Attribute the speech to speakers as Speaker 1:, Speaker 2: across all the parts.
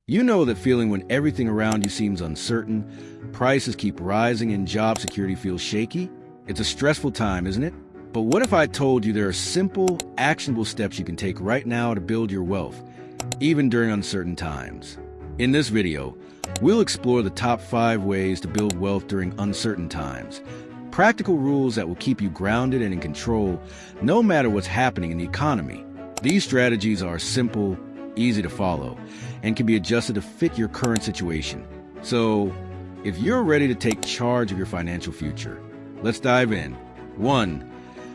Speaker 1: You know that feeling when everything around you seems uncertain, prices keep rising, and job security feels shaky? It's a stressful time, isn't it? But what if I told you there are simple, actionable steps you can take right now to build your wealth, even during uncertain times? In this video, we'll explore the top 5 ways to build wealth during uncertain times. Practical rules that will keep you grounded and in control no matter what's happening in the economy. These strategies are simple, easy to follow, and can be adjusted to fit your current situation. So, if you're ready to take charge of your financial future, let's dive in. 1.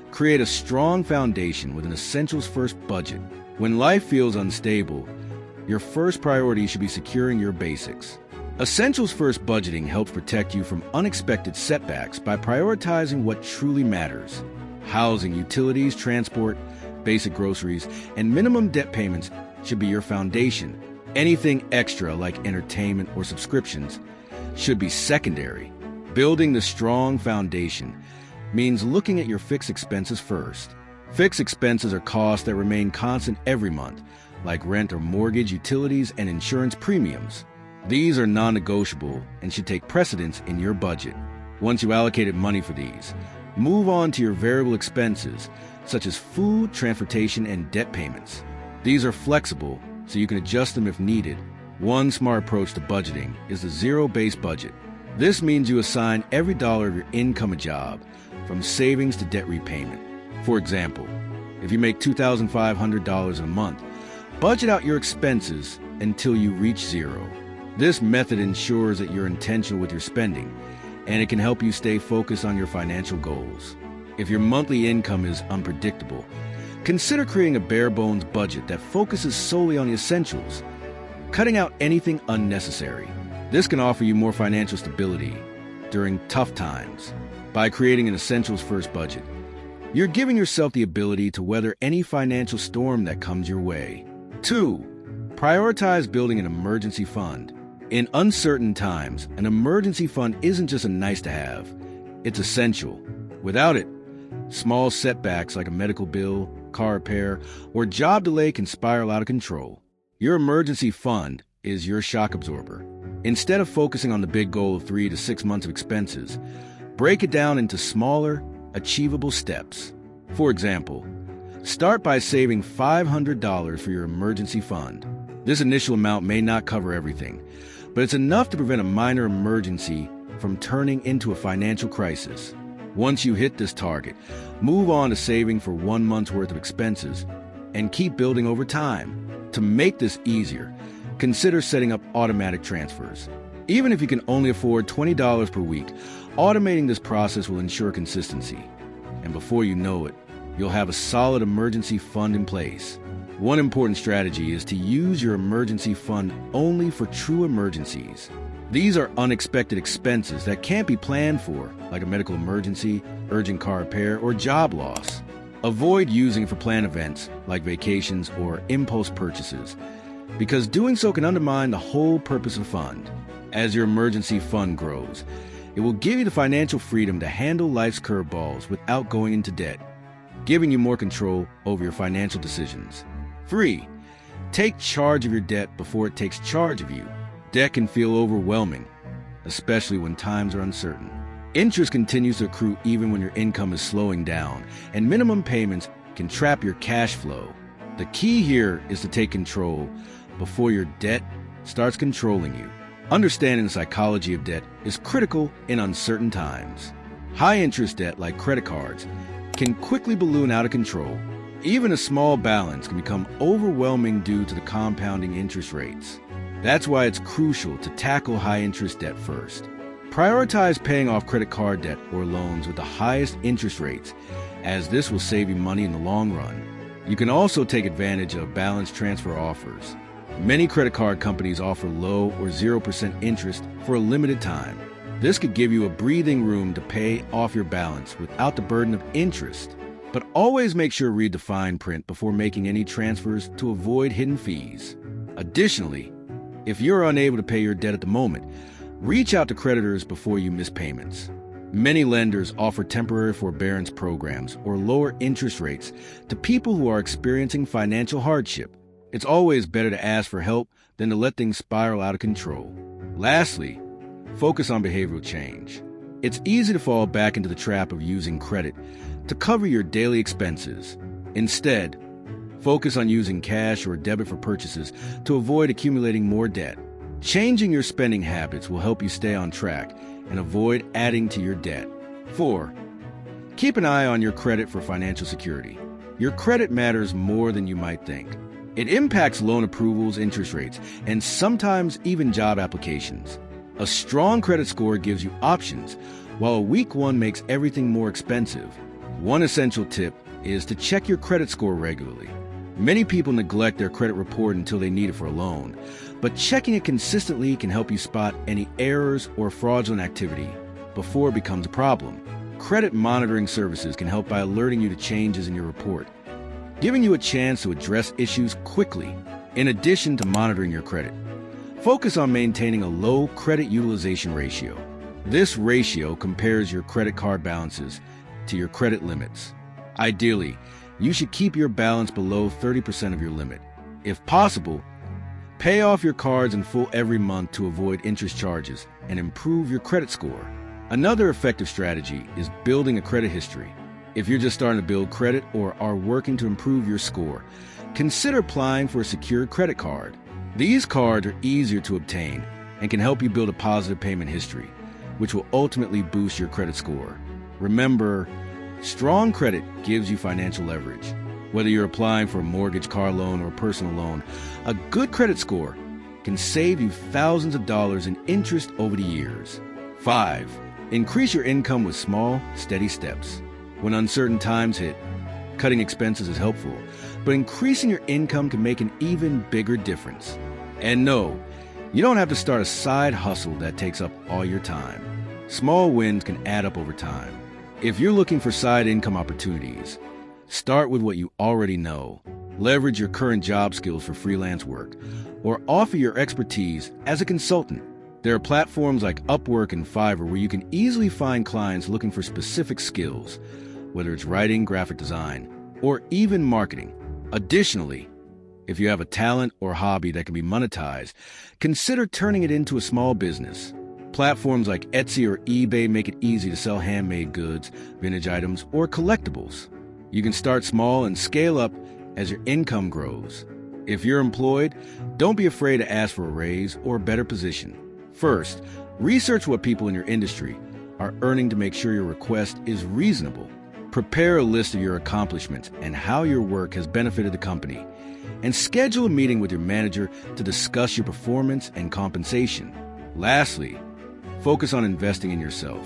Speaker 1: Create a strong foundation with an essentials-first budget. When life feels unstable, your first priority should be securing your basics. Essentials-first budgeting helps protect you from unexpected setbacks by prioritizing what truly matters. Housing, utilities, transport, basic groceries, and minimum debt payments should be your foundation. Anything extra, like entertainment or subscriptions, should be secondary. Building the strong foundation means looking at your fixed expenses first. Fixed expenses are costs that remain constant every month, like rent or mortgage, utilities, and insurance premiums. These are non-negotiable and should take precedence in your budget. Once you allocated money for these, move on to your variable expenses, such as food, transportation, and debt payments. These are flexible, so you can adjust them if needed. One smart approach to budgeting is the zero-based budget. This means you assign every dollar of your income a job, from savings to debt repayment. For example, if you make $2,500 a month, budget out your expenses until you reach zero. This method ensures that you're intentional with your spending, and it can help you stay focused on your financial goals. If your monthly income is unpredictable, consider creating a bare-bones budget that focuses solely on the essentials, cutting out anything unnecessary. This can offer you more financial stability during tough times. By creating an essentials-first budget, you're giving yourself the ability to weather any financial storm that comes your way. 2. Prioritize building an emergency fund. In uncertain times, an emergency fund isn't just a nice-to-have, it's essential. Without it, small setbacks like a medical bill, car repair, or job delay can spiral out of control. Your emergency fund is your shock absorber. Instead of focusing on the big goal of 3 to 6 months of expenses, break it down into smaller, achievable steps. For example, start by saving $500 for your emergency fund. This initial amount may not cover everything, but it's enough to prevent a minor emergency from turning into a financial crisis. Once you hit this target, move on to saving for 1 month's worth of expenses and keep building over time. To make this easier, consider setting up automatic transfers. Even if you can only afford $20 per week, automating this process will ensure consistency. And before you know it, you'll have a solid emergency fund in place. One important strategy is to use your emergency fund only for true emergencies. These are unexpected expenses that can't be planned for, like a medical emergency, urgent car repair, or job loss. Avoid using it for planned events, like vacations or impulse purchases, because doing so can undermine the whole purpose of the fund. As your emergency fund grows, it will give you the financial freedom to handle life's curveballs without going into debt, giving you more control over your financial decisions. 3. Take charge of your debt before it takes charge of you. Debt can feel overwhelming, especially when times are uncertain. Interest continues to accrue even when your income is slowing down, and minimum payments can trap your cash flow. The key here is to take control before your debt starts controlling you. Understanding the psychology of debt is critical in uncertain times. High-interest debt, like credit cards, can quickly balloon out of control. Even a small balance can become overwhelming due to the compounding interest rates. That's why it's crucial to tackle high-interest debt first. Prioritize paying off credit card debt or loans with the highest interest rates, as this will save you money in the long run. You can also take advantage of balance transfer offers. Many credit card companies offer low or 0% interest for a limited time. This could give you a breathing room to pay off your balance without the burden of interest. But always make sure to read the fine print before making any transfers to avoid hidden fees. Additionally, if you're unable to pay your debt at the moment, reach out to creditors before you miss payments. Many lenders offer temporary forbearance programs or lower interest rates to people who are experiencing financial hardship. It's always better to ask for help than to let things spiral out of control. Lastly, focus on behavioral change. It's easy to fall back into the trap of using credit to cover your daily expenses. Instead, focus on using cash or debit for purchases to avoid accumulating more debt. Changing your spending habits will help you stay on track and avoid adding to your debt. 4. Keep an eye on your credit for financial security. Your credit matters more than you might think. It impacts loan approvals, interest rates, and sometimes even job applications. A strong credit score gives you options, while a weak one makes everything more expensive. One essential tip is to check your credit score regularly. Many people neglect their credit report until they need it for a loan, but checking it consistently can help you spot any errors or fraudulent activity before it becomes a problem. Credit monitoring services can help by alerting you to changes in your report, giving you a chance to address issues quickly. In addition to monitoring your credit, focus on maintaining a low credit utilization ratio. This ratio compares your credit card balances to your credit limits. Ideally, you should keep your balance below 30% of your limit. If possible, pay off your cards in full every month to avoid interest charges and improve your credit score. Another effective strategy is building a credit history. If you're just starting to build credit or are working to improve your score, consider applying for a secured credit card. These cards are easier to obtain and can help you build a positive payment history, which will ultimately boost your credit score. Remember, strong credit gives you financial leverage. Whether you're applying for a mortgage, car loan, or personal loan, a good credit score can save you thousands of dollars in interest over the years. 5. Increase your income with small, steady steps. When uncertain times hit, cutting expenses is helpful, but increasing your income can make an even bigger difference. And no, you don't have to start a side hustle that takes up all your time. Small wins can add up over time. If you're looking for side income opportunities, start with what you already know. Leverage your current job skills for freelance work, or offer your expertise as a consultant. There are platforms like Upwork and Fiverr where you can easily find clients looking for specific skills, whether it's writing, graphic design, or even marketing. Additionally, if you have a talent or hobby that can be monetized, consider turning it into a small business. Platforms like Etsy or eBay make it easy to sell handmade goods, vintage items, or collectibles. You can start small and scale up as your income grows. If you're employed, don't be afraid to ask for a raise or a better position. First, research what people in your industry are earning to make sure your request is reasonable. Prepare a list of your accomplishments and how your work has benefited the company, and schedule a meeting with your manager to discuss your performance and compensation. Lastly, focus on investing in yourself.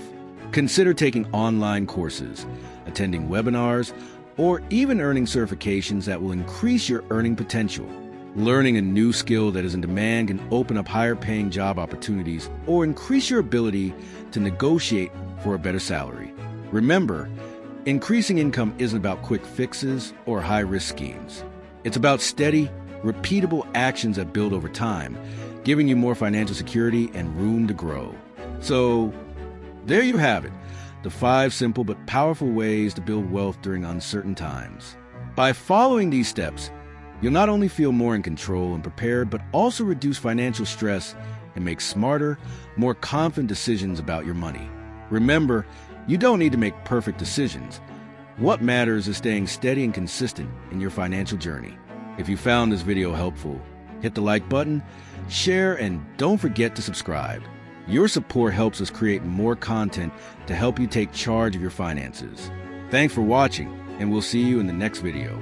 Speaker 1: Consider taking online courses, attending webinars, or even earning certifications that will increase your earning potential. Learning a new skill that is in demand can open up higher-paying job opportunities or increase your ability to negotiate for a better salary. Remember, increasing income isn't about quick fixes or high-risk schemes. It's about steady, repeatable actions that build over time, giving you more financial security and room to grow. So, there you have it, the 5 simple but powerful ways to build wealth during uncertain times. By following these steps, you'll not only feel more in control and prepared, but also reduce financial stress and make smarter, more confident decisions about your money. Remember, you don't need to make perfect decisions. What matters is staying steady and consistent in your financial journey. If you found this video helpful, hit the like button, share, and don't forget to subscribe. Your support helps us create more content to help you take charge of your finances. Thanks for watching, and we'll see you in the next video.